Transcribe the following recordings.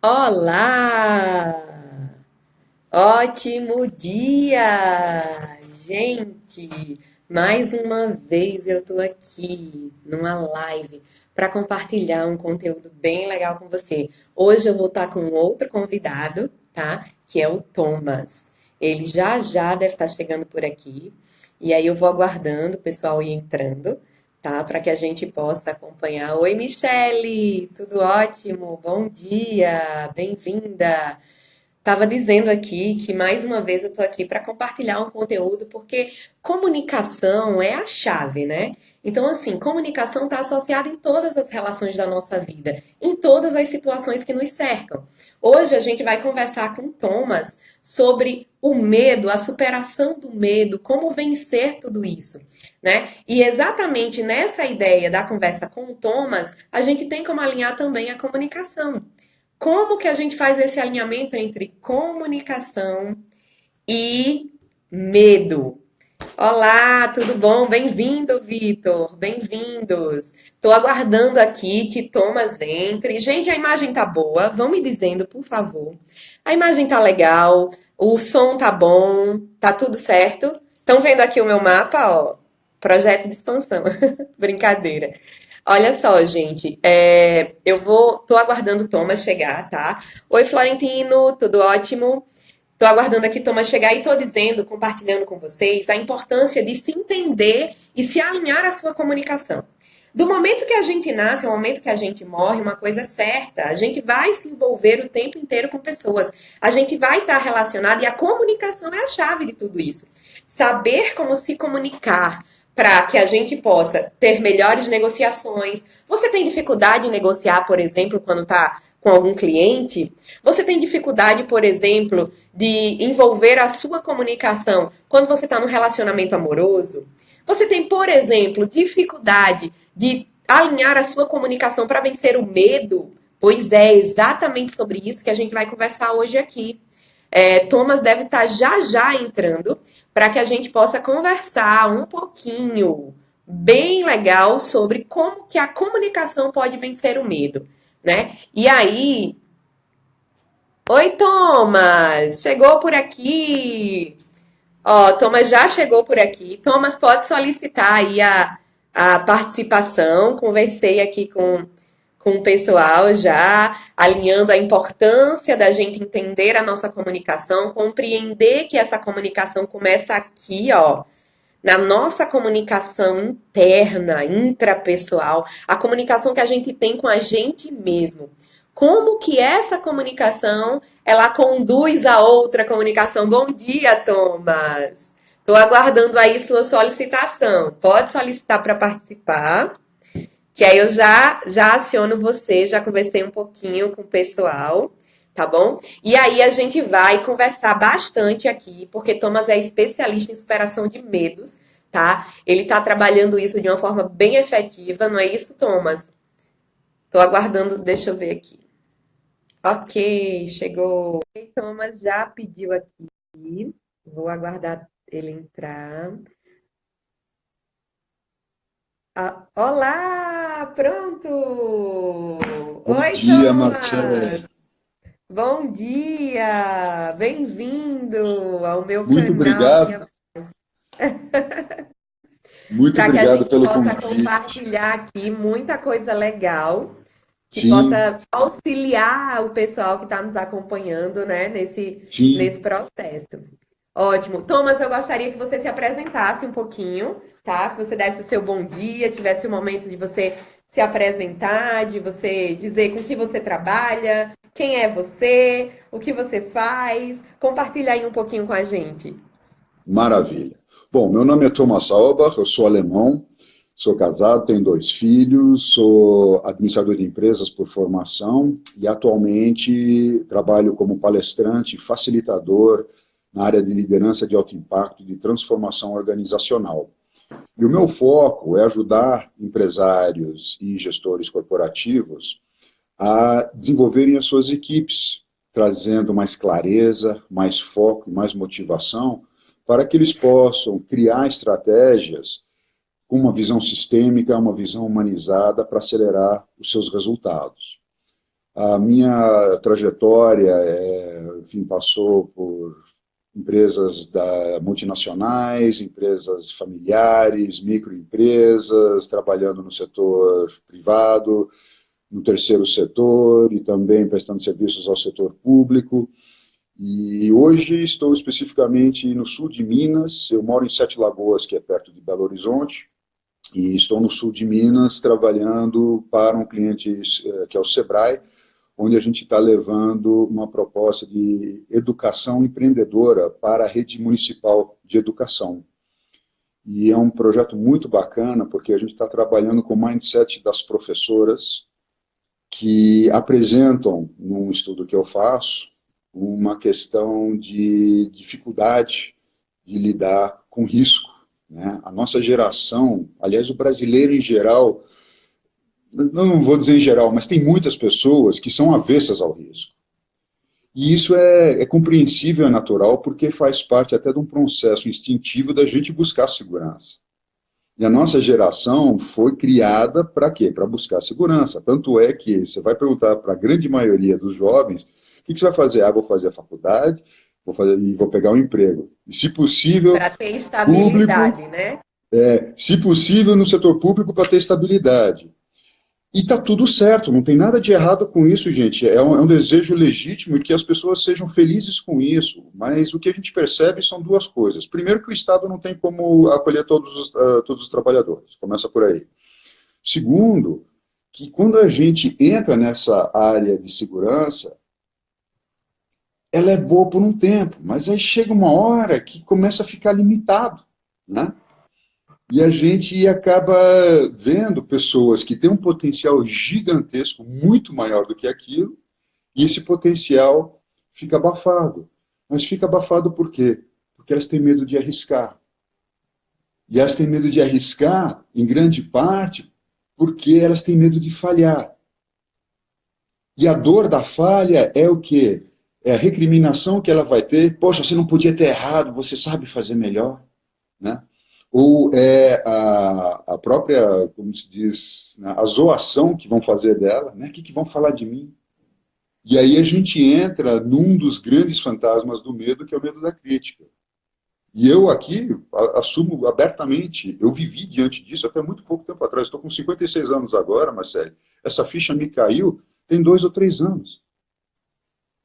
Olá! Ótimo dia! Gente, mais uma vez eu tô aqui numa live para compartilhar um conteúdo bem legal com você. Hoje eu vou estar com outro convidado, tá? Que é o Thomas. Ele já já deve estar chegando por aqui. E aí eu vou aguardando o pessoal ir entrando, tá? Para que a gente possa acompanhar. Oi, Michele! Tudo ótimo? Bom dia! Bem-vinda! Estava dizendo aqui que mais uma vez eu estou aqui para compartilhar um conteúdo, porque comunicação é a chave, né? Então, assim, comunicação está associada em todas as relações da nossa vida, em todas as situações que nos cercam. Hoje a gente vai conversar com o Thomas sobre o medo, a superação do medo, como vencer tudo isso, né? E exatamente nessa ideia da conversa com o Thomas, a gente tem como alinhar também a comunicação. Como que a gente faz esse alinhamento entre comunicação e medo? Olá, tudo bom? Bem-vindo, Vitor. Bem-vindos. Estou aguardando aqui que Thomas entre. Gente, a imagem tá boa. Vão me dizendo, por favor. A imagem tá legal, o som tá bom, tá tudo certo? Estão vendo aqui o meu mapa, ó? Projeto de expansão. Brincadeira. Olha só, gente, tô aguardando o Thomas chegar, tá? Oi, Florentino, tudo ótimo? Tô aguardando aqui o Thomas chegar e tô dizendo, compartilhando com vocês, a importância de se entender e se alinhar à sua comunicação. Do momento que a gente nasce ao momento que a gente morre, uma coisa é certa, a gente vai se envolver o tempo inteiro com pessoas, a gente vai estar relacionado e a comunicação é a chave de tudo isso. Saber como se comunicar para que a gente possa ter melhores negociações. Você tem dificuldade em negociar, por exemplo, quando está com algum cliente? Você tem dificuldade, por exemplo, de envolver a sua comunicação quando você está num relacionamento amoroso? Você tem, por exemplo, dificuldade de alinhar a sua comunicação para vencer o medo? Pois é exatamente sobre isso que a gente vai conversar hoje aqui. Thomas deve estar já já entrando para que a gente possa conversar um pouquinho bem legal sobre como que a comunicação pode vencer o medo, né? E aí, oi Thomas, chegou por aqui. Ó, Thomas já chegou por aqui. Thomas pode solicitar aí a participação. Conversei aqui com o pessoal já, alinhando a importância da gente entender a nossa comunicação, compreender que essa comunicação começa aqui, ó, na nossa comunicação interna, intrapessoal, a comunicação que a gente tem com a gente mesmo. Como que essa comunicação ela conduz a outra comunicação? Bom dia, Thomas. Estou aguardando aí sua solicitação. Pode solicitar para participar, que aí eu já aciono você, já conversei um pouquinho com o pessoal, tá bom? E aí a gente vai conversar bastante aqui, porque Thomas é especialista em superação de medos, tá? Ele tá trabalhando isso de uma forma bem efetiva, não é isso, Thomas? Tô aguardando, deixa eu ver aqui. Ok, chegou. Thomas já pediu aqui. Vou aguardar ele entrar. Ah, olá! Pronto! Bom Oi, dia, Marcelo. Thomas! Bom dia! Bem-vindo ao meu Muito canal, obrigado, muito para que a obrigado gente pelo possa convite. compartilhar aqui muita coisa legal que Sim, possa auxiliar o pessoal que está nos acompanhando, né, nesse sim. processo. Ótimo. Thomas, eu gostaria que você se apresentasse um pouquinho, tá? Que você desse o seu bom dia, tivesse o momento de você se apresentar, de você dizer com que você trabalha, quem é você, o que você faz. Compartilha aí um pouquinho com a gente. Maravilha. Bom, meu nome é Thomas Albach, eu sou alemão, sou casado, tenho dois filhos, sou administrador de empresas por formação e atualmente trabalho como palestrante e facilitador na área de liderança de alto impacto e de transformação organizacional. E o meu foco é ajudar empresários e gestores corporativos a desenvolverem as suas equipes, trazendo mais clareza, mais foco e mais motivação para que eles possam criar estratégias com uma visão sistêmica, uma visão humanizada para acelerar os seus resultados. A minha trajetória, enfim, passou por empresas multinacionais, empresas familiares, microempresas, trabalhando no setor privado, no terceiro setor e também prestando serviços ao setor público. E hoje estou especificamente no sul de Minas, eu moro em Sete Lagoas, que é perto de Belo Horizonte, e estou no sul de Minas trabalhando para um cliente que é o Sebrae, onde a gente está levando uma proposta de educação empreendedora para a rede municipal de educação. E é um projeto muito bacana, porque a gente está trabalhando com o mindset das professoras, que apresentam, num estudo que eu faço, uma questão de dificuldade de lidar com risco. Né? A nossa geração, aliás, o brasileiro em geral, não vou dizer em geral, mas tem muitas pessoas que são avessas ao risco. E isso é compreensível, é natural, porque faz parte até de um processo instintivo da gente buscar segurança. E a nossa geração foi criada para quê? Para buscar segurança. Tanto é que você vai perguntar para a grande maioria dos jovens, o que você vai fazer? Ah, vou fazer a faculdade, vou pegar um emprego. E, se possível, Para ter público, estabilidade, né? se possível, no setor público para ter estabilidade. E está tudo certo, não tem nada de errado com isso, gente. É um desejo legítimo e que as pessoas sejam felizes com isso. Mas o que a gente percebe são duas coisas. Primeiro, que o Estado não tem como acolher todos os trabalhadores. Começa por aí. Segundo, que quando a gente entra nessa área de segurança, ela é boa por um tempo, mas aí chega uma hora que começa a ficar limitado, né? E a gente acaba vendo pessoas que têm um potencial gigantesco, muito maior do que aquilo, e esse potencial fica abafado. Mas fica abafado por quê? Porque elas têm medo de arriscar. E elas têm medo de arriscar, em grande parte, porque elas têm medo de falhar. E a dor da falha é o quê? É a recriminação que ela vai ter. Poxa, você não podia ter errado, você sabe fazer melhor, né? Ou é a própria, como se diz, né, a zoação que vão fazer dela, né? O que vão falar de mim? E aí a gente entra num dos grandes fantasmas do medo, que é o medo da crítica. E eu aqui assumo abertamente, eu vivi diante disso até muito pouco tempo atrás. Estou com 56 anos agora, Marcelo. Essa ficha me caiu tem 2 ou 3 anos.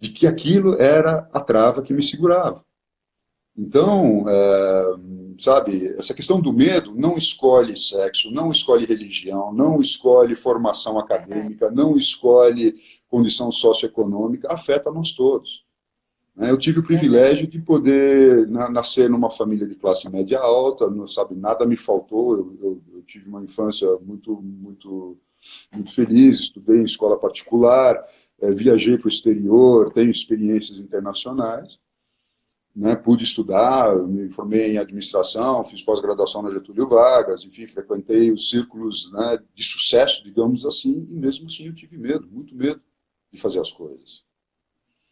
De que aquilo era a trava que me segurava. Então, sabe, essa questão do medo não escolhe sexo, não escolhe religião, não escolhe formação acadêmica, não escolhe condição socioeconômica, afeta nós todos. Né? Eu tive o privilégio de poder nascer numa família de classe média alta, não sabe, nada me faltou, eu tive uma infância muito feliz, estudei em escola particular, viajei para o exterior, tenho experiências internacionais, né, pude estudar, me formei em administração, fiz pós-graduação na Getúlio Vargas, enfim, frequentei os círculos, né, de sucesso, digamos assim, e mesmo assim eu tive medo, muito medo de fazer as coisas.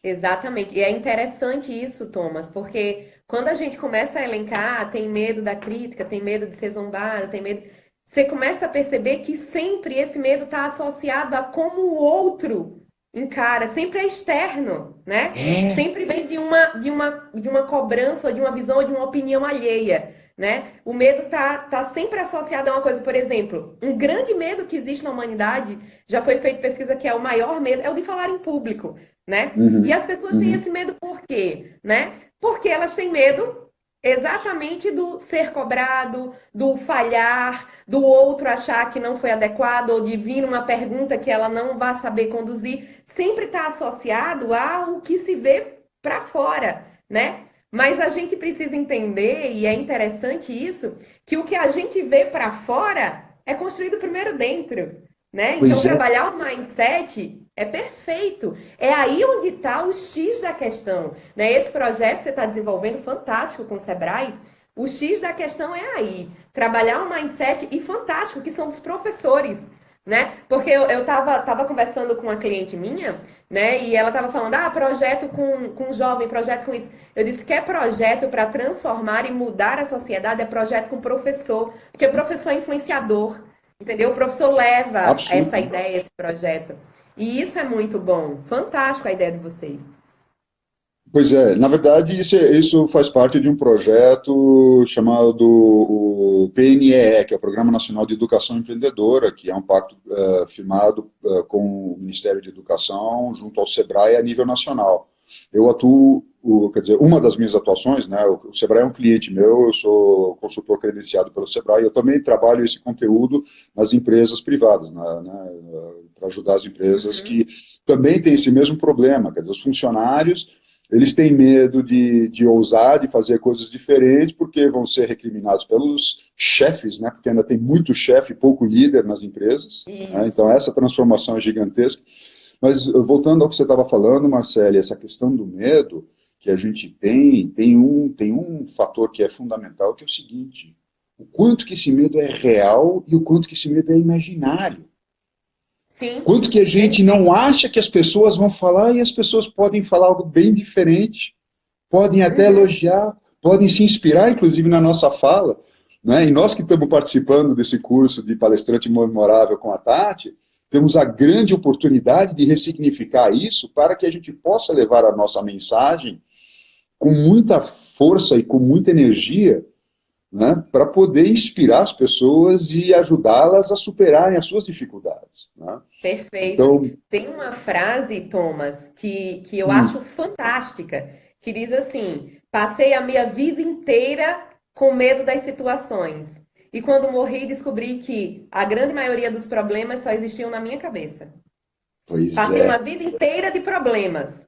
Exatamente. E é interessante isso, Thomas, porque quando a gente começa a elencar, tem medo da crítica, tem medo de ser zombado, tem medo. Você começa a perceber que sempre esse medo está associado a como o outro encara, sempre é externo, né? É, Sempre vem de uma cobrança, ou de uma visão, ou de uma opinião alheia. Né? O medo tá sempre associado a uma coisa, por exemplo, um grande medo que existe na humanidade, já foi feita pesquisa que é o maior medo, é o de falar em público, né? E uhum, as pessoas têm uhum. esse medo por quê? Né? Porque elas têm medo exatamente do ser cobrado, do falhar, do outro achar que não foi adequado, ou de vir uma pergunta que ela não vai saber conduzir. Sempre está associado ao que se vê para fora, né? Mas a gente precisa entender, e é interessante isso, que o que a gente vê para fora é construído primeiro dentro, né? Então, Pois é. trabalhar o mindset é perfeito. É aí onde está o X da questão. Né? Esse projeto que você está desenvolvendo, fantástico com o Sebrae, o X da questão é aí. Trabalhar o mindset e fantástico, que são dos professores. Né? Porque eu tava conversando com uma cliente minha, né? E ela tava falando, projeto com jovem, projeto com isso. Eu disse que é projeto para transformar e mudar a sociedade, é projeto com professor, porque o professor é influenciador, entendeu? O professor leva essa Absolutamente. ideia, esse projeto. E isso é muito bom. Fantástico a ideia de vocês. Pois é, na verdade, isso faz parte de um projeto chamado o PNEE, que é o Programa Nacional de Educação Empreendedora, que é um pacto firmado com o Ministério de Educação junto ao SEBRAE a nível nacional. Eu atuo, quer dizer, uma das minhas atuações, né, o SEBRAE é um cliente meu, eu sou consultor credenciado pelo SEBRAE, eu também trabalho esse conteúdo nas empresas privadas, para ajudar as empresas Uhum. que também têm esse mesmo problema, quer dizer, os funcionários eles têm medo de ousar, de fazer coisas diferentes, porque vão ser recriminados pelos chefes, né? Porque ainda tem muito chefe, pouco líder nas empresas. Né? Então, Isso. essa transformação é gigantesca. Mas, voltando ao que você estava falando, Marcele, essa questão do medo que a gente tem um fator que é fundamental, que é o seguinte: o quanto que esse medo é real e o quanto que esse medo é imaginário. Sim, Quanto que a gente não perfeito. acha que as pessoas vão falar e as pessoas podem falar algo bem diferente, podem até Uhum. elogiar, podem se inspirar, inclusive, na nossa fala. Né? E nós que estamos participando desse curso de palestrante memorável com a Tati, temos a grande oportunidade de ressignificar isso para que a gente possa levar a nossa mensagem com muita força e com muita energia, né, para poder inspirar as pessoas e ajudá-las a superarem as suas dificuldades. Né? Perfeito. Então, Tem uma frase, Thomas, que eu acho hum, fantástica, que diz assim: passei a minha vida inteira com medo das situações. E quando morri, descobri que a grande maioria dos problemas só existiam na minha cabeça. pois Passei uma é. vida inteira de problemas,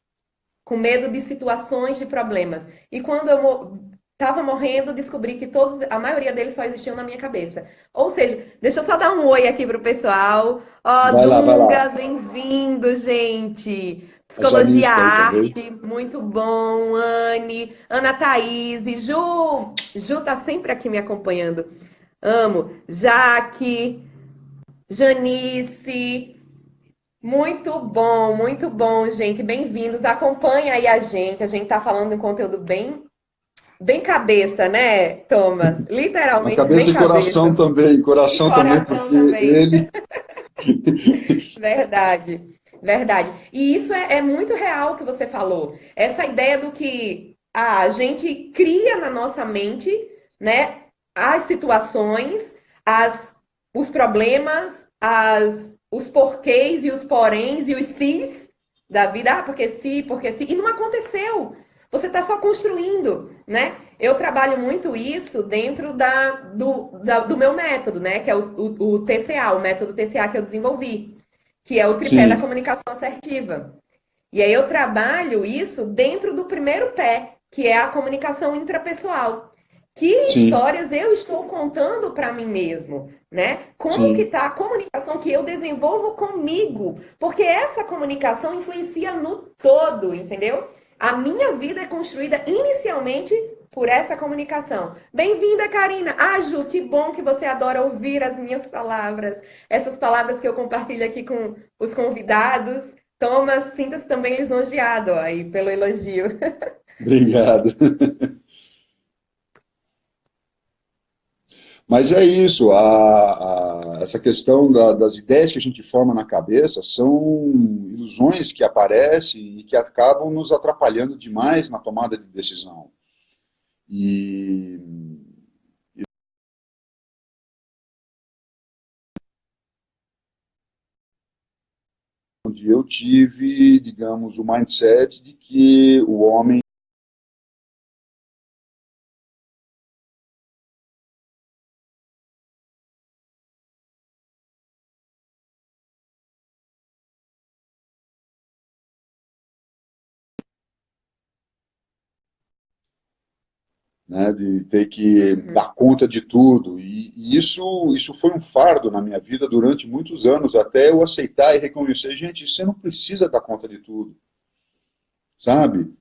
com medo de situações de problemas. E quando eu estava morrendo, descobri que todos, a maioria deles só existiam na minha cabeça. Ou seja, deixa eu só dar um oi aqui pro pessoal. Ó, Vai lá, vai lá. Dunga, bem-vindo, gente. A Psicologia Janice aí também. Arte, muito bom. Anne, Ana Thaís, Ju tá sempre aqui me acompanhando. Amo. Jaque, Janice, muito bom, gente. Bem-vindos. Acompanha aí a gente. A gente tá falando de um conteúdo bem cabeça, né, Thomas? Na Literalmente bem cabeça e coração cabeça. também. E Coração também, coração porque também. ele. Verdade, verdade. E isso é muito real o que você falou. Essa ideia do que a gente cria na nossa mente, né, as situações, as, os problemas, os porquês e os poréns e os sis da vida. Ah, porque se. E não aconteceu. Você está só construindo, né? Eu trabalho muito isso dentro do meu método, né? Que é o TCA, o método TCA que eu desenvolvi, que é o tripé da Sim, comunicação assertiva. E aí eu trabalho isso dentro do primeiro pé, que é a comunicação intrapessoal. Que sim, histórias eu estou contando para mim mesmo, né? Como que sim. tá a comunicação que eu desenvolvo comigo? Porque essa comunicação influencia no todo, entendeu? A minha vida é construída inicialmente por essa comunicação. Bem-vinda, Karina. Ah, Ju, que bom que você adora ouvir as minhas palavras. Essas palavras que eu compartilho aqui com os convidados. Thomas, sinta-se também lisonjeado ó, aí pelo elogio. Obrigado. Mas é isso, essa questão das ideias que a gente forma na cabeça são ilusões que aparecem e que acabam nos atrapalhando demais na tomada de decisão. E onde eu tive, digamos, o mindset de que o homem, né, de ter que Uhum. dar conta de tudo. E isso foi um fardo na minha vida durante muitos anos, até eu aceitar e reconhecer, gente, você não precisa dar conta de tudo, sabe?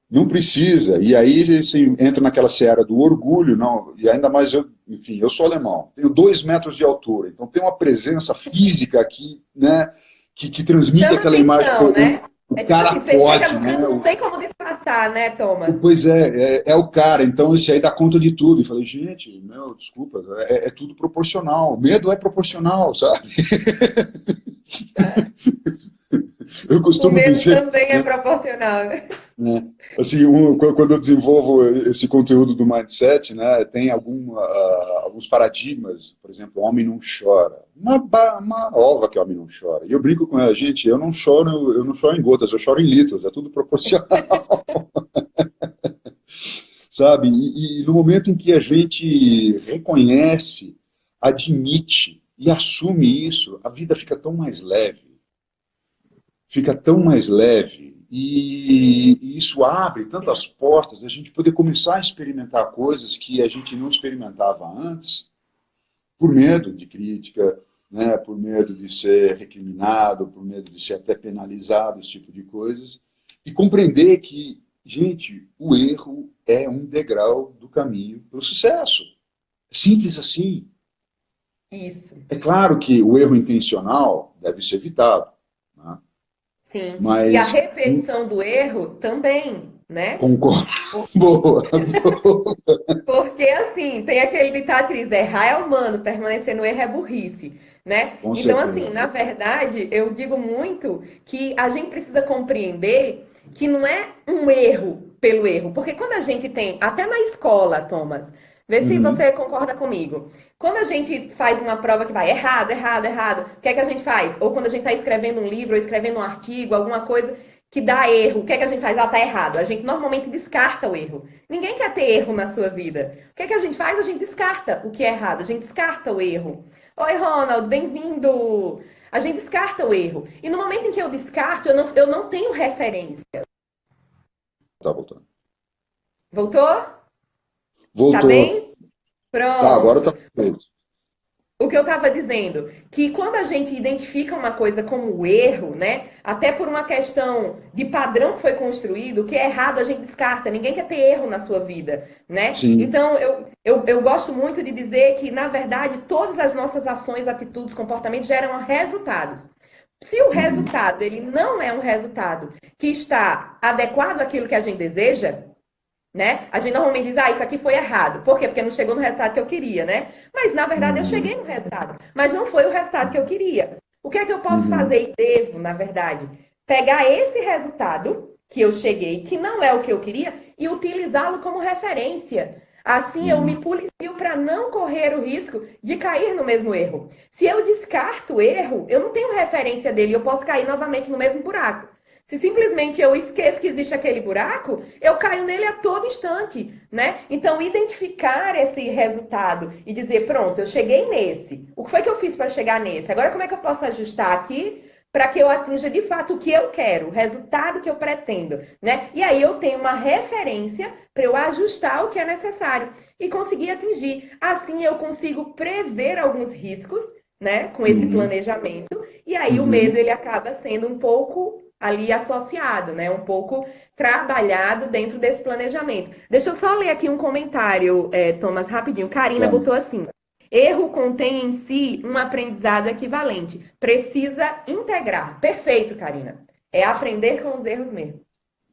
Não precisa. E aí você entra naquela seara do orgulho, não, e ainda mais eu, enfim, eu sou alemão, tenho 2 metros de altura, então tem uma presença física aqui, né, que transmite Chama aquela imagem, atenção, né? o É tipo cara assim, você chega pode, no né? canto, não tem como disfarçar, né, Thomas? Pois é o cara, então esse aí dá conta de tudo. E falei, gente, meu, desculpa, é tudo proporcional. Medo é proporcional, sabe? Eu O costumo medo dizer, também é né, proporcional, né? né, assim, quando eu desenvolvo esse conteúdo do mindset, né, tem alguns paradigmas, por exemplo, o homem não chora. Uma ova que o homem não chora. E eu brinco com ela, gente, eu não choro em gotas, eu choro em litros, é tudo proporcional, sabe? E no momento em que a gente reconhece, admite e assume isso, a vida fica tão mais leve, e isso abre tantas portas a gente poder começar a experimentar coisas que a gente não experimentava antes, por medo de crítica, né, por medo de ser recriminado, por medo de ser até penalizado, esse tipo de coisas, e compreender que, gente, o erro é um degrau do caminho para o sucesso. É simples assim. Isso, É claro que o erro intencional deve ser evitado, né? sim. E a Mas repetição do erro também, né? concordo. Boa, boa. Porque assim, tem aquele ditado que diz, errar é humano, permanecer no erro é burrice, né? Com Então, assim, certeza. na verdade, eu digo muito que a gente precisa compreender que não é um erro pelo erro. Porque quando a gente tem, até na escola, Thomas, vê se Uhum. você concorda comigo. Quando a gente faz uma prova que vai errado, errado, errado, o que é que a gente faz? Ou quando a gente está escrevendo um livro ou escrevendo um artigo, alguma coisa que dá erro, o que é que a gente faz? Ah, tá errado. A gente normalmente descarta o erro. Ninguém quer ter erro na sua vida. O que é que a gente faz? A gente descarta o que é errado, a gente descarta o erro. Oi, Ronald, bem-vindo! A gente descarta o erro. E no momento em que eu descarto, eu não tenho referência. Tá voltando. Voltou? Tá Voltou. bem? Tá, agora Pronto. tá perfeito. O que eu estava dizendo, que quando a gente identifica uma coisa como erro, né, até por uma questão de padrão que foi construído, o que é errado a gente descarta, ninguém quer ter erro na sua vida, né? Sim. Então, eu gosto muito de dizer que, na verdade, todas as nossas ações, atitudes, comportamentos geram resultados. Se o Uhum. resultado ele não é um resultado que está adequado àquilo que a gente deseja, né? A gente normalmente diz, ah, isso aqui foi errado. Por quê? Porque não chegou no resultado que eu queria, né? Mas, na verdade, eu Uhum. cheguei no resultado. Mas não foi o resultado que eu queria. O que é que eu posso Uhum. fazer e devo, na verdade? Pegar esse resultado que eu cheguei, que não é o que eu queria, e utilizá-lo como referência. Assim, eu me Uhum. policio para não correr o risco de cair no mesmo erro. Se eu descarto o erro, eu não tenho referência dele, eu posso cair novamente no mesmo buraco. Se simplesmente eu esqueço que existe aquele buraco, eu caio nele a todo instante, né? Então, identificar esse resultado e dizer, pronto, eu cheguei nesse. O que foi que eu fiz para chegar nesse? Agora, como é que eu posso ajustar aqui para que eu atinja de fato o que eu quero, o resultado que eu pretendo, né? E aí eu tenho uma referência para eu ajustar o que é necessário e conseguir atingir. Assim, eu consigo prever alguns riscos, né, com esse Uhum. planejamento, e aí o medo Uhum. ele acaba sendo um pouco ali associado, né? Um pouco trabalhado dentro desse planejamento. Deixa eu só ler aqui um comentário, Thomas, rapidinho. Karina Claro. botou assim: erro contém em si um aprendizado equivalente. Precisa integrar. Perfeito, Karina. É aprender com os erros mesmo.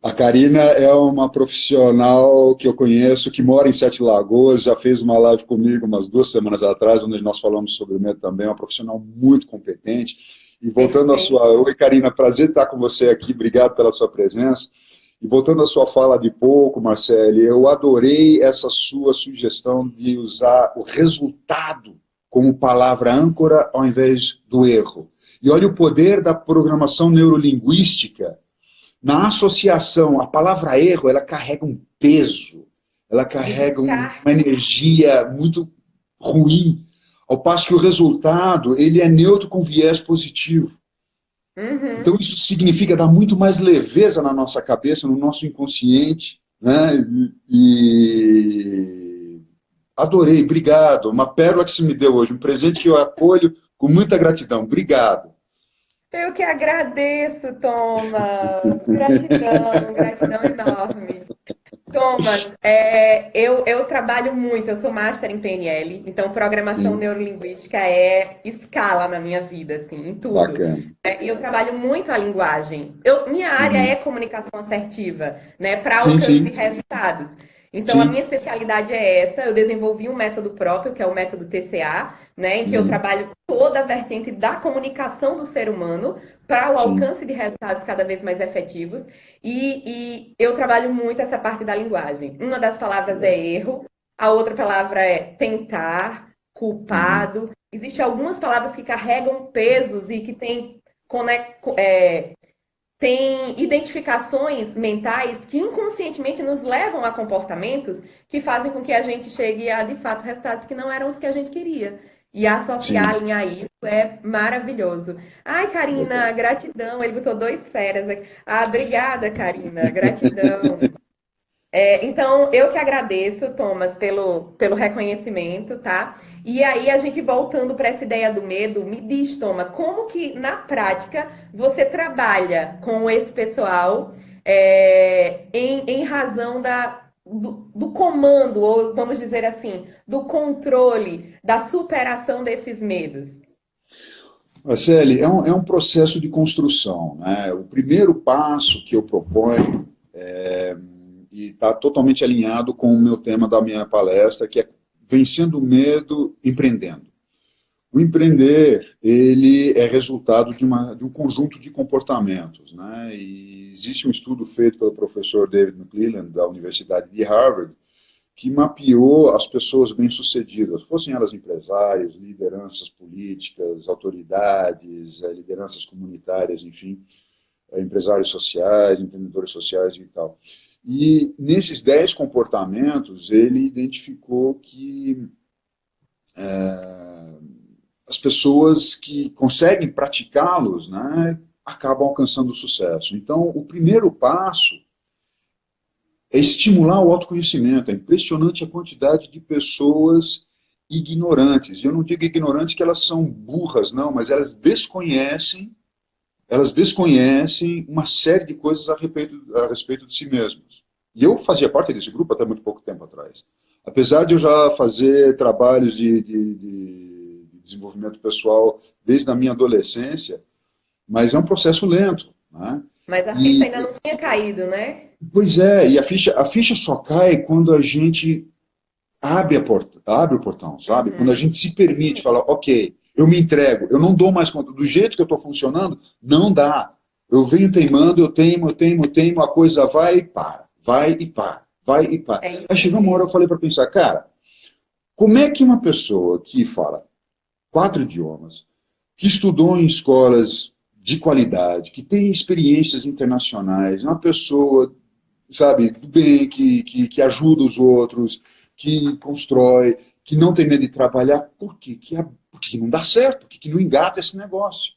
A Karina é uma profissional que eu conheço, que mora em Sete Lagoas, já fez uma live comigo umas 2 semanas atrás, onde nós falamos sobre o medo também, é uma profissional muito competente. E voltando à Perfeito. sua... Oi, Karina, prazer estar com você aqui, obrigado pela sua presença. E voltando à sua fala de pouco, Marcele, eu adorei essa sua sugestão de usar o resultado como palavra âncora ao invés do erro. E olha o poder da programação neurolinguística na associação. A palavra erro, ela carrega um peso, ela De carrega uma descarte. energia muito ruim, ao passo que o resultado, ele é neutro com viés positivo. Então, Uhum. isso significa dar muito mais leveza na nossa cabeça, no nosso inconsciente, né? E adorei, obrigado. Uma pérola que você me deu hoje, um presente que eu acolho com muita gratidão. Obrigado. Eu que agradeço, Thomas. Gratidão, gratidão enorme. Thomas, eu trabalho muito, eu sou master em PNL, então programação Sim, neurolinguística é escala na minha vida, assim, em tudo. bacana. E eu trabalho muito a linguagem. Minha área é Uhum. comunicação assertiva, né, para Sim, alcance de sim, resultados. Então, a minha sim. especialidade é essa. Eu desenvolvi um método próprio, que é o método TCA, né, em que eu Uhum. trabalho toda a vertente da comunicação do ser humano para o sim, alcance de resultados cada vez mais efetivos. E eu trabalho muito essa parte da linguagem. Uma das palavras é legal. erro, a outra palavra é tentar, Uhum, culpado. Existem algumas palavras que carregam pesos e que têm tem identificações mentais que inconscientemente nos levam a comportamentos que fazem com que a gente chegue a, de fato, resultados que não eram os que a gente queria. E associar, sim, alinhar isso é maravilhoso. Ai, Karina, legal. gratidão. Ele botou dois feras aqui. Ah, obrigada, Karina. Gratidão. Então, eu que agradeço, Thomas, pelo reconhecimento, tá? E aí, a gente voltando para essa ideia do medo, me diz, Thomas, como que na prática você trabalha com esse pessoal em razão do comando, ou vamos dizer assim, do controle, da superação desses medos? Marcele, é um processo de construção, né? O primeiro passo que eu proponho, e está totalmente alinhado com o meu tema da minha palestra, que é vencendo o medo, empreendendo. O empreender, ele é resultado de um conjunto de comportamentos, né? E existe um estudo feito pelo professor David McClelland, da Universidade de Harvard, que mapeou as pessoas bem-sucedidas, fossem elas empresários, lideranças políticas, autoridades, lideranças comunitárias, enfim, empresários sociais, empreendedores sociais e tal. E nesses 10 comportamentos, ele identificou que as pessoas que conseguem praticá-los, né, acabam alcançando o sucesso. Então, o primeiro passo é estimular o autoconhecimento. É impressionante a quantidade de pessoas ignorantes. E eu não digo ignorantes que elas são burras, não, mas elas desconhecem uma série de coisas a respeito de si mesmas. E eu fazia parte desse grupo até muito pouco tempo atrás. Apesar de eu já fazer trabalhos de desenvolvimento pessoal desde a minha adolescência, mas é um processo lento, né? Mas a ficha E, ainda não tinha caído, né? pois é, e a ficha só cai quando a gente abre o portão, sabe? Quando a Uhum. gente se permite falar, ok, eu me entrego, eu não dou mais conta, do jeito que eu estou funcionando, não dá. Eu venho teimando, eu teimo, a coisa vai e para, vai e para, vai e para. É Aí isso chegou uma hora eu mesmo. falei para pensar, cara, como é que uma pessoa que fala 4 idiomas, que estudou em escolas de qualidade, que tem experiências internacionais, uma pessoa, sabe, do bem, que ajuda os outros, que constrói, que não tem medo de trabalhar, por que não dá certo? Por que não engata esse negócio?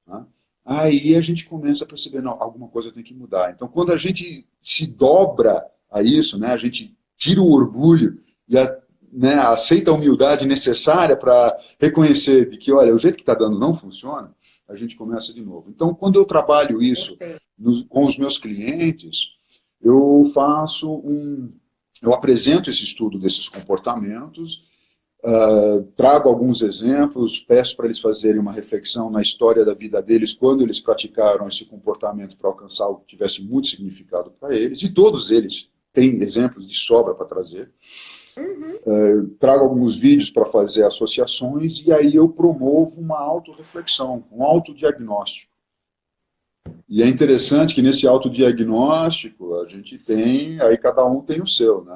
Né? Aí a gente começa a perceber, não, alguma coisa tem que mudar. Então, quando a gente se dobra a isso, né, a gente tira o orgulho e né, aceita a humildade necessária para reconhecer de que, olha, o jeito que está dando não funciona, a gente começa de novo. Então, quando eu trabalho isso Perfeito. com os meus clientes, eu eu apresento esse estudo desses comportamentos, trago alguns exemplos, peço para eles fazerem uma reflexão na história da vida deles, quando eles praticaram esse comportamento para alcançar algo que tivesse muito significado para eles, e todos eles têm exemplos de sobra para trazer. Uhum. Trago alguns vídeos para fazer associações, e aí eu promovo uma autorreflexão, um autodiagnóstico. E é interessante que nesse autodiagnóstico a gente tem, aí cada um tem o seu, né?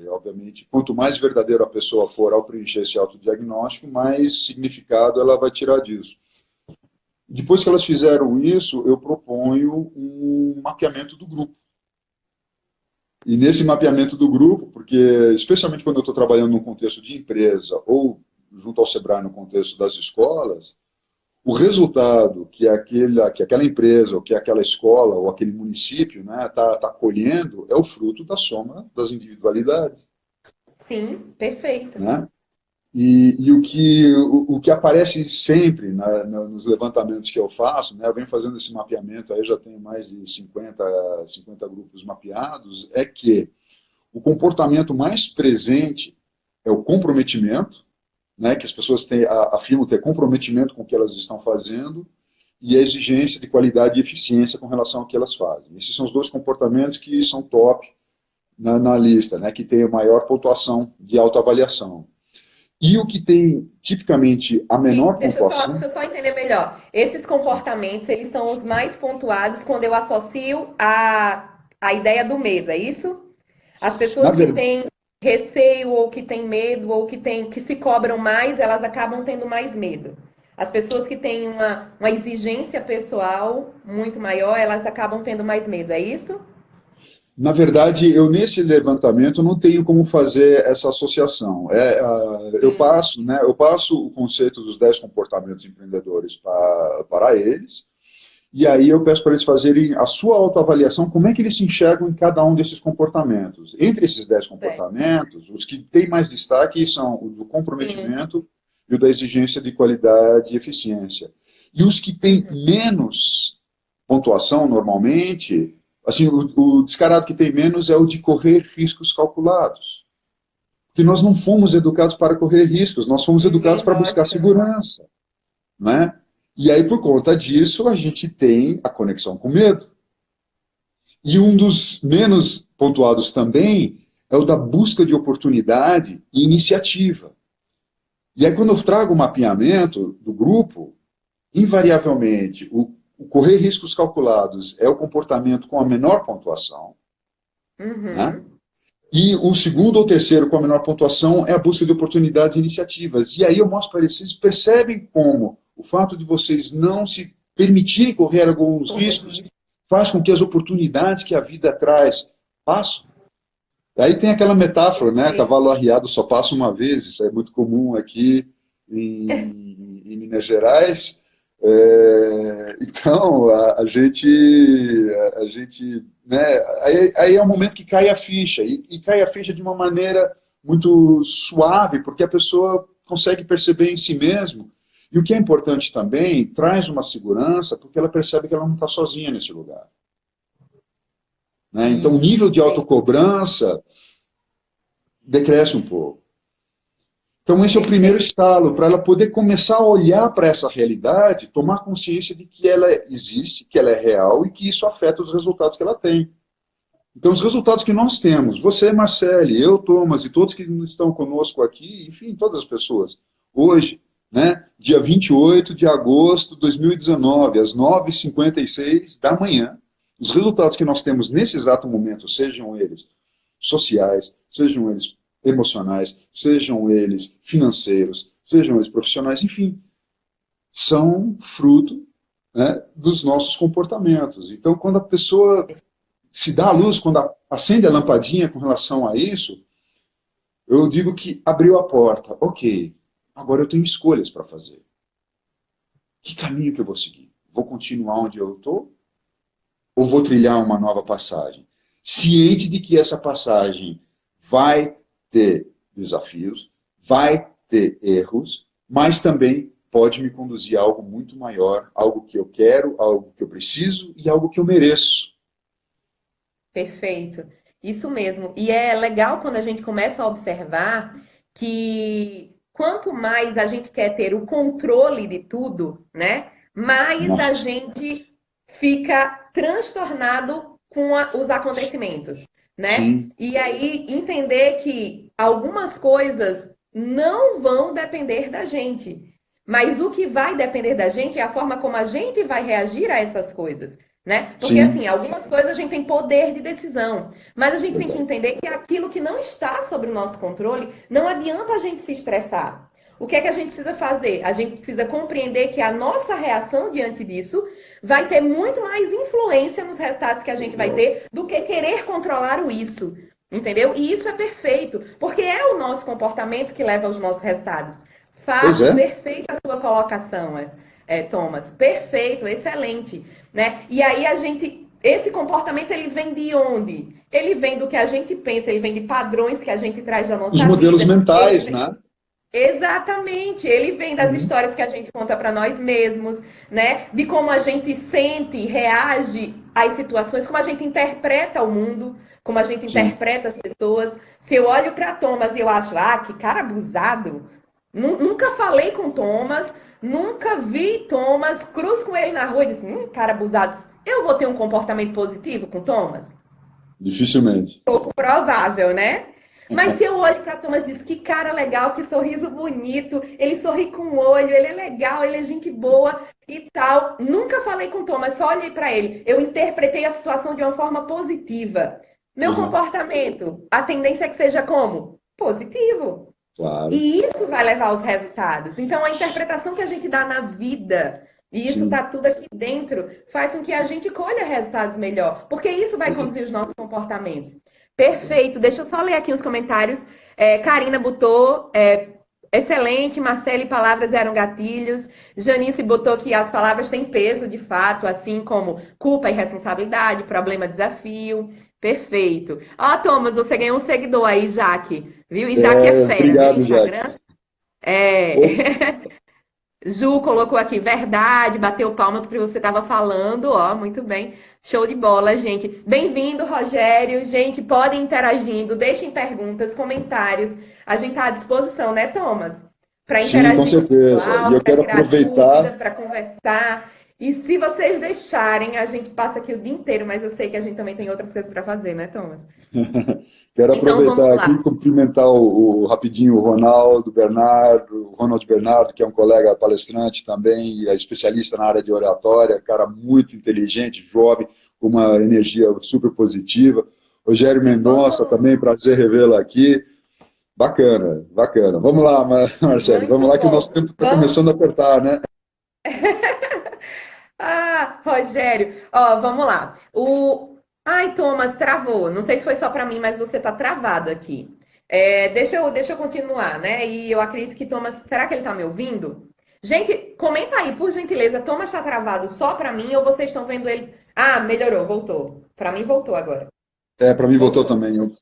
E, obviamente, quanto mais verdadeiro a pessoa for ao preencher esse autodiagnóstico, mais significado ela vai tirar disso. Depois que elas fizeram isso, eu proponho um mapeamento do grupo. E nesse mapeamento do grupo, porque especialmente quando eu estou trabalhando num contexto de empresa ou junto ao Sebrae no contexto das escolas, o resultado que aquela empresa, ou que aquela escola, ou aquele município tá colhendo é o fruto da soma das individualidades. Sim, perfeito. Né? E o que aparece sempre nos levantamentos que eu faço, né, eu venho fazendo esse mapeamento, aí já tenho mais de 50 grupos mapeados, é que o comportamento mais presente é o comprometimento, né, que as pessoas afirmam ter comprometimento com o que elas estão fazendo, e a exigência de qualidade e eficiência com relação ao que elas fazem. Esses são os dois comportamentos que são top na lista, né, que tem a maior pontuação de autoavaliação. E o que tem tipicamente a Sim, menor pontuação, deixa eu só entender melhor. Esses comportamentos, eles são os mais pontuados quando eu associo a ideia do medo, é isso? As na pessoas que verdade, têm receio ou que têm medo ou que se cobram mais, elas acabam tendo mais medo. As pessoas que têm uma exigência pessoal muito maior, elas acabam tendo mais medo, é isso? na verdade, eu nesse levantamento não tenho como fazer essa associação. Eu passo o conceito dos 10 comportamentos empreendedores para eles, e aí eu peço para eles fazerem a sua autoavaliação, como é que eles se enxergam em cada um desses comportamentos. Entre esses 10 Certo. comportamentos, os que têm mais destaque são o do Sim. comprometimento e o da exigência de qualidade e eficiência. E os que têm Uhum. menos pontuação, normalmente, assim, o descarado que tem menos é o de correr riscos calculados. Porque nós não fomos educados para correr riscos, nós fomos educados Ninguém para buscar gosta, né? segurança, né? E aí, por conta disso, a gente tem a conexão com o medo. E um dos menos pontuados também é o da busca de oportunidade e iniciativa. E aí, quando eu trago o mapeamento do grupo, invariavelmente, o correr riscos calculados é o comportamento com a menor pontuação, né? Uhum. E o segundo ou terceiro com a menor pontuação é a busca de oportunidades e iniciativas. E aí eu mostro para eles, vocês percebem como o fato de vocês não se permitirem correr alguns Correr riscos risco. faz com que as oportunidades que a vida traz passem. Aí tem aquela metáfora, né? Perfeito. Cavalo arriado só passa uma vez, isso é muito comum aqui em Minas Gerais. Então, a gente, né? Aí é um momento que cai a ficha, e cai a ficha de uma maneira muito suave, porque a pessoa consegue perceber em si mesmo. E o que é importante também, traz uma segurança, porque ela percebe que ela não está sozinha nesse lugar. Né? Então, o Isso, nível de perfeito, autocobrança decresce um pouco. Então, esse é o primeiro perfeito. estalo, para ela poder começar a olhar para essa realidade, tomar consciência de que ela existe, que ela é real e que isso afeta os resultados que ela tem. Então, os resultados que nós temos, você, Marcele, eu, Thomas, e todos que estão conosco aqui, enfim, todas as pessoas, hoje, né, dia 28 de agosto de 2019, às 9h56 da manhã, os resultados que nós temos nesse exato momento, sejam eles sociais, sejam eles emocionais, sejam eles financeiros, sejam eles profissionais, enfim, são fruto, né, dos nossos comportamentos. Então, quando a pessoa se dá à luz, quando acende a lampadinha com relação a isso, eu digo que abriu a porta. Ok, agora eu tenho escolhas para fazer. Que caminho que eu vou seguir? Vou continuar onde eu estou ou vou trilhar uma nova passagem? Ciente de que essa passagem vai ter desafios, vai ter erros, mas também pode me conduzir a algo muito maior, algo que eu quero, algo que eu preciso e algo que eu mereço. Perfeito. Isso mesmo. E é legal quando a gente começa a observar que quanto mais a gente quer ter o controle de tudo, né? Mais a Nossa, gente fica transtornado com os acontecimentos, né? sim, E aí entender que algumas coisas não vão depender da gente. Mas o que vai depender da gente é a forma como a gente vai reagir a essas coisas. Né? Porque assim, sim, algumas coisas a gente tem poder de decisão, mas a gente tem que verdade. entender que aquilo que não está sob o nosso controle, não adianta a gente se estressar. O que é que a gente precisa fazer? A gente precisa compreender que a nossa reação diante disso vai ter muito mais influência nos resultados que a gente vai ter do que querer controlar o isso. Entendeu? E isso é perfeito, porque é o nosso comportamento que leva aos nossos resultados. Pois Fato, é, perfeita a sua colocação, Thomas. Perfeito, excelente. Né? E aí a gente, esse comportamento ele vem de onde? Ele vem do que a gente pensa, ele vem de padrões que a gente traz da os nossa modelos vida. Ele mentais, vem, né? exatamente, ele vem das Uhum. histórias que a gente conta para nós mesmos, né? De como a gente sente, reage às situações, como a gente interpreta o mundo, como a gente Sim, interpreta as pessoas. Se eu olho para Thomas e eu acho, ah, que cara abusado, nunca falei com Thomas, nunca vi Thomas, cruzo com ele na rua e disse, cara abusado. Eu vou ter um comportamento positivo com Thomas? dificilmente. Pouco provável, né? Mas se eu olho para Thomas e diz que cara legal, que sorriso bonito, ele sorri com o olho, ele é legal, ele é gente boa e tal. Nunca falei com o Thomas, só olhei para ele. Eu interpretei a situação de uma forma positiva. Meu Uhum, comportamento, a tendência é que seja como? Positivo. claro, E isso vai levar aos resultados. Então, a interpretação que a gente dá na vida, e isso está sim. tudo aqui dentro, faz com que a gente colha resultados melhor, porque isso vai conduzir os nossos comportamentos. Perfeito. Deixa eu só ler aqui os comentários. Karina botou. Excelente, Marcele, palavras eram gatilhos. Janice botou que as palavras têm peso, de fato, assim como culpa e responsabilidade, problema, desafio. Perfeito. Ó, Thomas, você ganhou um seguidor aí, Jaque. Viu? E Jaque é fera, viu? Obrigado, Jack. Instagram. É. Ju colocou aqui, verdade, bateu palma porque você estava falando, ó, muito bem. Show de bola, gente. Bem-vindo, Rogério. Gente, podem interagindo, deixem perguntas, comentários. A gente está à disposição, né, Thomas? Para Sim, com interagir com o certeza. E pessoal, eu para quero tirar dúvida, aproveitar. para conversar. E se vocês deixarem, a gente passa aqui o dia inteiro, mas eu sei que a gente também tem outras coisas para fazer, né, Thomas? Quero Então vamos aproveitar aqui e lá. cumprimentar rapidinho o Ronald Bernardo, que é um colega palestrante também, e é especialista na área de oratória, cara muito inteligente, jovem, com uma energia super positiva. Rogério Que Mendonça, bom, também, prazer revê-lo aqui. Bacana, bacana. Vamos lá, Marcelo, vamos muito lá que o nosso bom. tempo está Vamos. começando a apertar, né? Ah, Rogério, ó, vamos lá. Ai, Thomas, travou. Não sei se foi só para mim, mas você tá travado aqui. Deixa eu continuar, né? E eu acredito que Thomas, será que ele tá me ouvindo? Gente, comenta aí, por gentileza. Thomas tá travado só para mim ou vocês estão vendo ele? Ah, melhorou, voltou. Para mim voltou agora. Para mim voltou Voltou. também.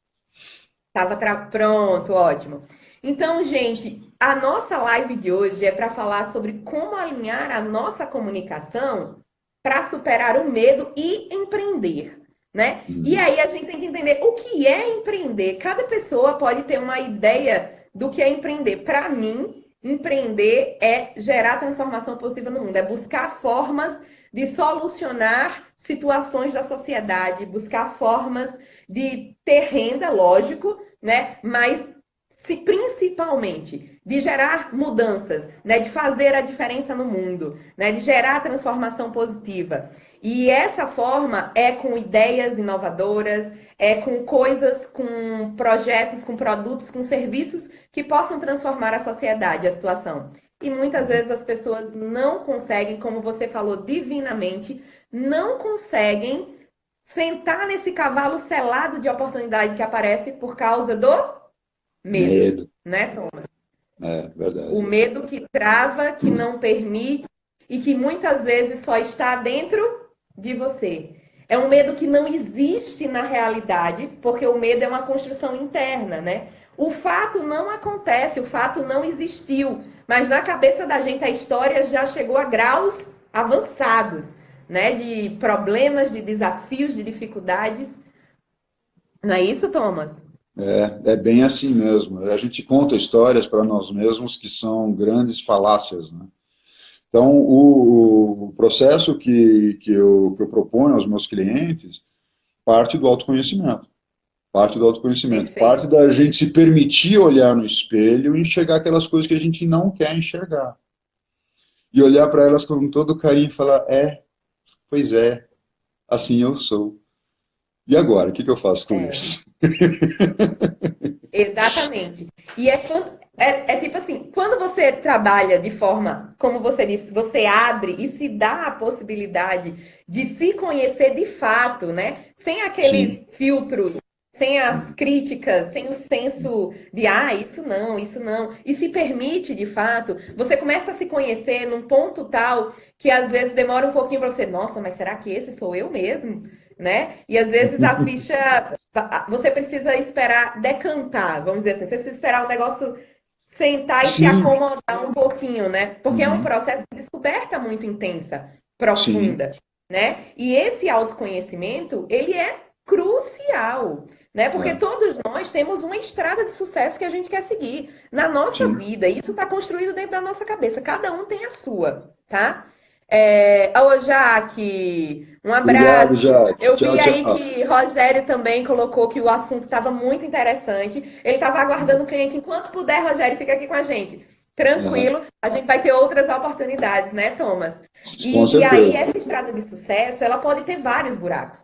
Pronto, ótimo. Então, gente, a nossa live de hoje é para falar sobre como alinhar a nossa comunicação para superar o medo e empreender, né? E Uhum. aí a gente tem que entender o que é empreender. Cada pessoa pode ter uma ideia do que é empreender. Para mim, empreender é gerar transformação positiva no mundo, é buscar formas de solucionar situações da sociedade, buscar formas de ter renda, lógico, né? Mas principalmente de gerar mudanças, né? De fazer a diferença no mundo, né? De gerar transformação positiva. E essa forma é com ideias inovadoras, é com coisas, com projetos, com produtos, com serviços que possam transformar a sociedade, a situação. E muitas vezes as pessoas não conseguem, como você falou divinamente, não conseguem sentar nesse cavalo selado de oportunidade que aparece por causa do medo, Medo, né, Tom? O verdade. medo que trava, que não permite e que muitas vezes só está dentro de você. É um medo que não existe na realidade, porque o medo é uma construção interna, né? O fato não acontece, o fato não existiu, mas na cabeça da gente a história já chegou a graus avançados, né? De problemas, de desafios, de dificuldades. Não é isso, Thomas? É bem assim mesmo. A gente conta histórias para nós mesmos que são grandes falácias, né? Então, o processo que eu proponho aos meus clientes parte do autoconhecimento. Parte do autoconhecimento. Parte Perfeito. da gente se permitir olhar no espelho e enxergar aquelas coisas que a gente não quer enxergar. E olhar para elas com todo carinho e falar: pois é, assim eu sou. E agora, o que eu faço com É. isso? Exatamente. E é tipo assim, quando você trabalha de forma, como você disse, você abre e se dá a possibilidade de se conhecer de fato, né? Sem Sim. aqueles filtros, sem as críticas, sem o senso de, isso não. E se permite de fato, você começa a se conhecer num ponto tal que às vezes demora um pouquinho para você, nossa, mas será que esse sou eu mesmo? Né? E às vezes a ficha você precisa esperar decantar, vamos dizer assim. Você precisa esperar o negócio sentar e se Sim. acomodar um pouquinho, né? Porque é um Uhum. processo de descoberta muito intensa, Sim. profunda, né? E esse autoconhecimento, ele é crucial, né? Porque É. todos nós temos uma estrada de sucesso que a gente quer seguir na nossa Sim. vida. Isso está construído dentro da nossa cabeça. Cada um tem a sua, tá? Ô, Jaque, Um Obrigado, abraço. Jaque. Eu Tchau, vi aí tchau. que Rogério também colocou que o assunto estava muito interessante. Ele estava aguardando o cliente. Enquanto puder, Rogério, fica aqui com a gente. Aham. Tranquilo, a gente vai ter outras oportunidades, né, Thomas? Com E aí, certeza. essa estrada de sucesso, ela pode ter vários buracos,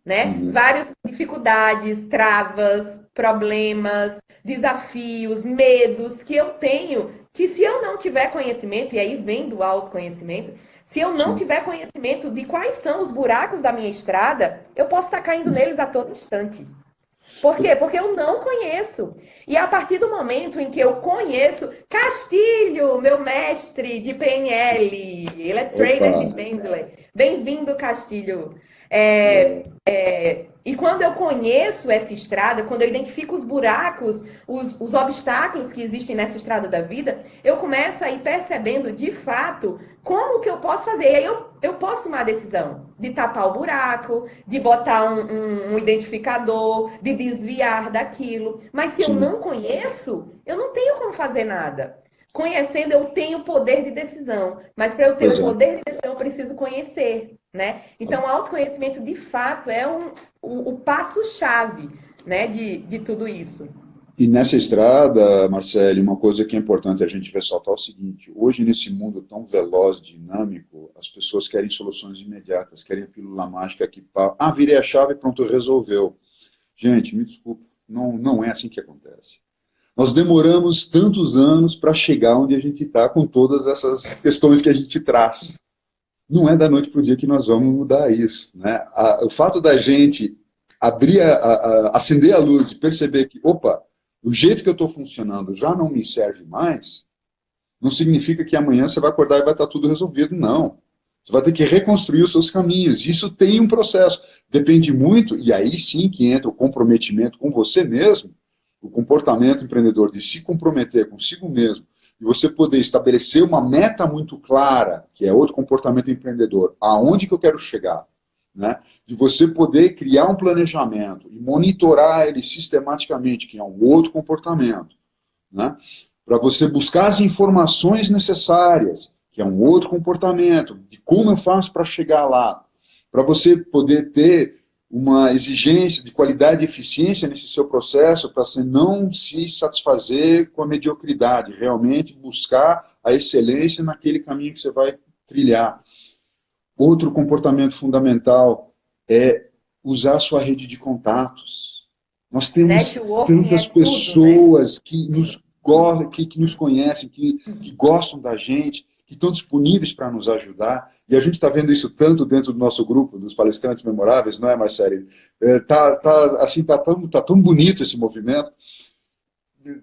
né? Uhum. Várias dificuldades, travas, problemas, desafios, medos que eu tenho, que se eu não tiver conhecimento, e aí vem do autoconhecimento, se eu não Sim. tiver conhecimento de quais são os buracos da minha estrada, eu posso estar caindo neles a todo instante. Por quê? Porque eu não conheço. E a partir do momento em que eu conheço, Castilho, meu mestre de PNL, ele é Opa. trainer de Pendley. Bem-vindo, Castilho. Legal. E quando eu conheço essa estrada, quando eu identifico os buracos, os obstáculos que existem nessa estrada da vida, eu começo a ir percebendo de fato como que eu posso fazer. E aí eu posso tomar a decisão de tapar o buraco, de botar um identificador, de desviar daquilo. Mas se eu Sim. não conheço, eu não tenho como fazer nada. Conhecendo, eu tenho poder de decisão. Mas para eu ter Pois o é. poder de decisão, eu preciso conhecer, né? Então, o autoconhecimento, de fato, é o passo-chave, né, de tudo isso. E nessa estrada, Marcelo, uma coisa que é importante a gente ressaltar é o seguinte: hoje, nesse mundo tão veloz, dinâmico, as pessoas querem soluções imediatas, querem a pílula mágica que, virei a chave e pronto, resolveu. Gente, me desculpa, não é assim que acontece. Nós demoramos tantos anos para chegar onde a gente está com todas essas questões que a gente traz. Não é da noite para o dia que nós vamos mudar isso, né? O fato da gente abrir, acender a luz e perceber que, opa, o jeito que eu estou funcionando já não me serve mais, não significa que amanhã você vai acordar e vai estar tudo resolvido, não. Você vai ter que reconstruir os seus caminhos. Isso tem um processo. Depende muito, e aí sim que entra o comprometimento com você mesmo, o comportamento empreendedor de se comprometer consigo mesmo, e você poder estabelecer uma meta muito clara, que é outro comportamento empreendedor, aonde que eu quero chegar, né? De você poder criar um planejamento e monitorar ele sistematicamente, que é um outro comportamento, né? Para você buscar as informações necessárias, que é um outro comportamento, de como eu faço para chegar lá, para você poder ter uma exigência de qualidade e eficiência nesse seu processo, para você não se satisfazer com a mediocridade, realmente buscar a excelência naquele caminho que você vai trilhar. Outro comportamento fundamental é usar a sua rede de contatos. Nós temos Networking é tantas tudo, né? pessoas que nos conhecem, que gostam da gente, que estão disponíveis para nos ajudar. E a gente está vendo isso tanto dentro do nosso grupo, dos palestrantes memoráveis, não é, Marcelo? Tá tão bonito esse movimento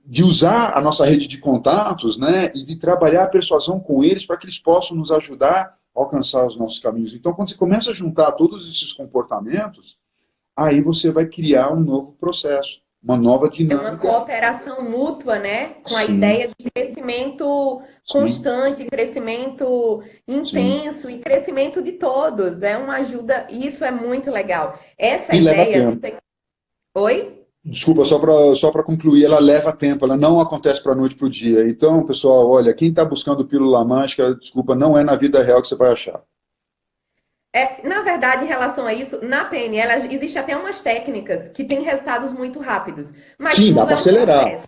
de usar a nossa rede de contatos, né, e de trabalhar a persuasão com eles para que eles possam nos ajudar a alcançar os nossos caminhos. Então, quando você começa a juntar todos esses comportamentos, aí você vai criar um novo processo, uma nova É uma dinâmica. cooperação mútua, né? Com a Sim, ideia de crescimento sim, constante, crescimento sim. intenso e crescimento de todos. É uma ajuda, e isso é muito legal. Essa E leva ideia do tempo. ter... Oi? Desculpa, só para concluir, ela leva tempo, ela não acontece para a noite para o dia. Então, pessoal, olha, quem está buscando pílula mágica, desculpa, não é na vida real que você vai achar. Na verdade, em relação a isso, na PNL existe até umas técnicas que têm resultados muito rápidos, mas Sim, dá tudo para é um acelerar. processo.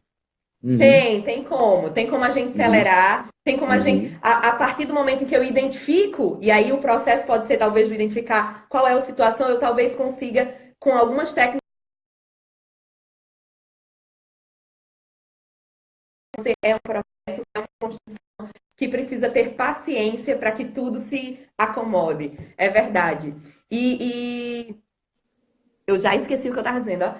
Uhum, Tem como a gente uhum, acelerar, tem como a gente, uhum. a partir do momento em que eu identifico, e aí o processo pode ser talvez de identificar qual é a situação, eu talvez consiga, com algumas técnicas, é um processo, é uma construção que precisa ter paciência para que tudo se acomode. É verdade. E eu já esqueci o que eu estava dizendo, ó.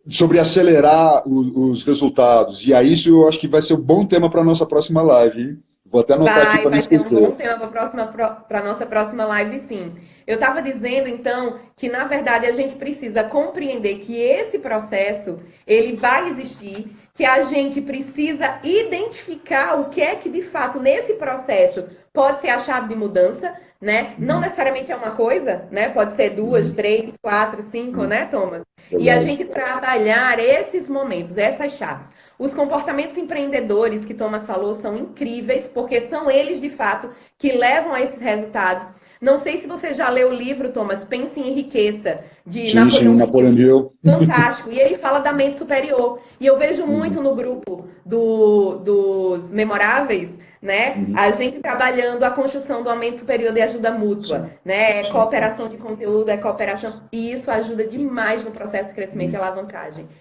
Sobre acelerar os resultados. E aí, isso eu acho que vai ser um bom tema para a nossa próxima live, hein? Vou até anotar aqui para não Vai ser um bom esquecer. tema para a nossa próxima live, sim. Eu estava dizendo, então, que na verdade a gente precisa compreender que esse processo ele vai existir, que a gente precisa identificar o que é que de fato nesse processo pode ser a chave de mudança, né? Não Uhum, necessariamente é uma coisa, né? Pode ser duas, uhum, três, quatro, cinco, uhum. né, Thomas? E a Verdade. gente trabalhar esses momentos, essas chaves. Os comportamentos empreendedores que Thomas falou são incríveis, porque são eles, de fato, que levam a esses resultados. Não sei se você já leu o livro, Thomas, Pense e Enriqueça, de Sim, Napoleão Napoleão Hill. Hill. Fantástico. E ele fala da mente superior. E eu vejo Uhum, muito no grupo dos memoráveis, né? uhum. A gente trabalhando a construção do mente superior de ajuda mútua, Sim, né? É sim, sim, cooperação de conteúdo, é cooperação. E isso ajuda sim. demais no processo de crescimento e Muito, alavancagem. muito.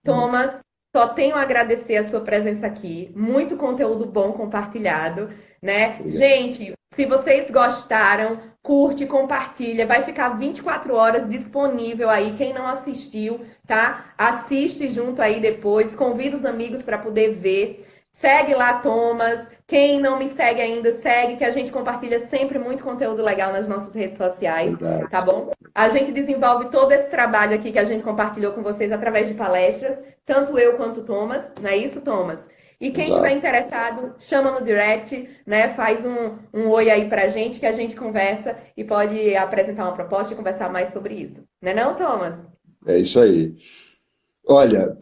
Thomas, só tenho a agradecer a sua presença aqui. Muito conteúdo bom compartilhado, né? Obrigado. Gente, se vocês gostaram, curte, compartilha. Vai ficar 24 horas disponível aí. Quem não assistiu, tá? Assiste junto aí depois. Convida os amigos para poder ver. Segue lá, Thomas. Quem não me segue ainda, segue, que a gente compartilha sempre muito conteúdo legal nas nossas redes sociais, Obrigado. tá bom? A gente desenvolve todo esse trabalho aqui que a gente compartilhou com vocês através de palestras, tanto eu quanto o Thomas, não é isso, Thomas? E quem tiver Exato. interessado, chama no direct, né? Faz um oi aí pra gente que a gente conversa e pode apresentar uma proposta e conversar mais sobre isso. Não é não, Thomas? É isso aí. Olha,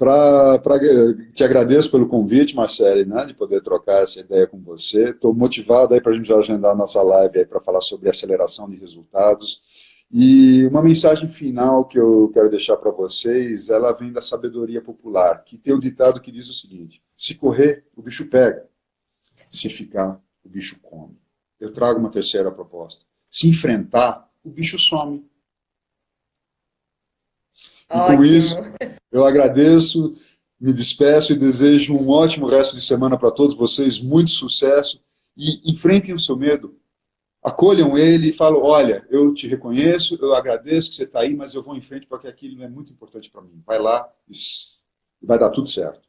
te agradeço pelo convite, Marcele, né, de poder trocar essa ideia com você. Estou motivado aí para a gente já agendar a nossa live aí para falar sobre aceleração de resultados. E uma mensagem final que eu quero deixar para vocês, ela vem da sabedoria popular, que tem um ditado que diz o seguinte: se correr, o bicho pega; se ficar, o bicho come. Eu trago uma terceira proposta: se enfrentar, o bicho some. E com isso, Ótimo. eu agradeço, me despeço e desejo um ótimo resto de semana para todos vocês, muito sucesso e enfrentem o seu medo. Acolham ele e falam: olha, eu te reconheço, eu agradeço que você está aí, mas eu vou em frente porque aquilo é muito importante para mim. Vai lá e vai dar tudo certo.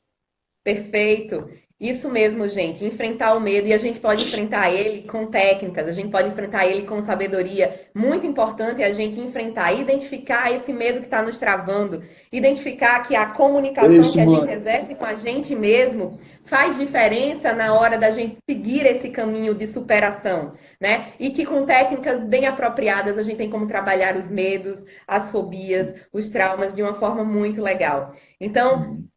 Perfeito. Isso mesmo, gente. Enfrentar o medo e a gente pode enfrentar ele com técnicas, a gente pode enfrentar ele com sabedoria. Muito importante é a gente enfrentar, identificar esse medo que está nos travando, identificar que a Ei, comunicação que a gente Simone. exerce com a gente mesmo faz diferença na hora da gente seguir esse caminho de superação, né? E que com técnicas bem apropriadas a gente tem como trabalhar os medos, as fobias, os traumas de uma forma muito legal. Então, Uhum.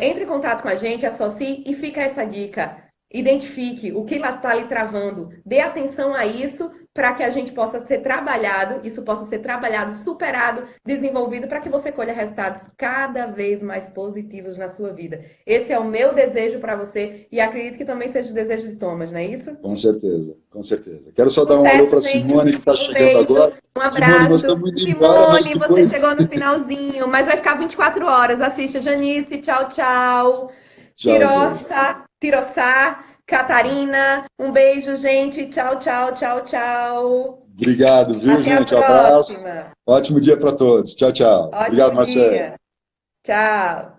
entre em contato com a gente, associe e fica essa dica. Identifique o que está lhe travando. Dê atenção a isso para que a gente possa ser trabalhado, isso possa ser trabalhado, superado, desenvolvido para que você colha resultados cada vez mais positivos na sua vida. Esse é o meu desejo para você e acredito que também seja o desejo de Thomas, não é isso? Com certeza, com certeza. Quero só dar um alô Sucesso, para gente. Simone, que está Um chegando beijo, agora. um Simone, nós abraço. estamos indo embora, mas Simone, você depois. chegou no finalzinho, mas vai ficar 24 horas. Assista, Janice. Tchau, tchau. Tchau, gente. Tirossa, Tirossá, Catarina. Um beijo, gente. Tchau, tchau, tchau, tchau. Obrigado, viu, Até a gente? Um abraço. próxima. Ótimo dia para todos. Tchau, tchau. Obrigado, Ótimo Marcelo. dia. Tchau.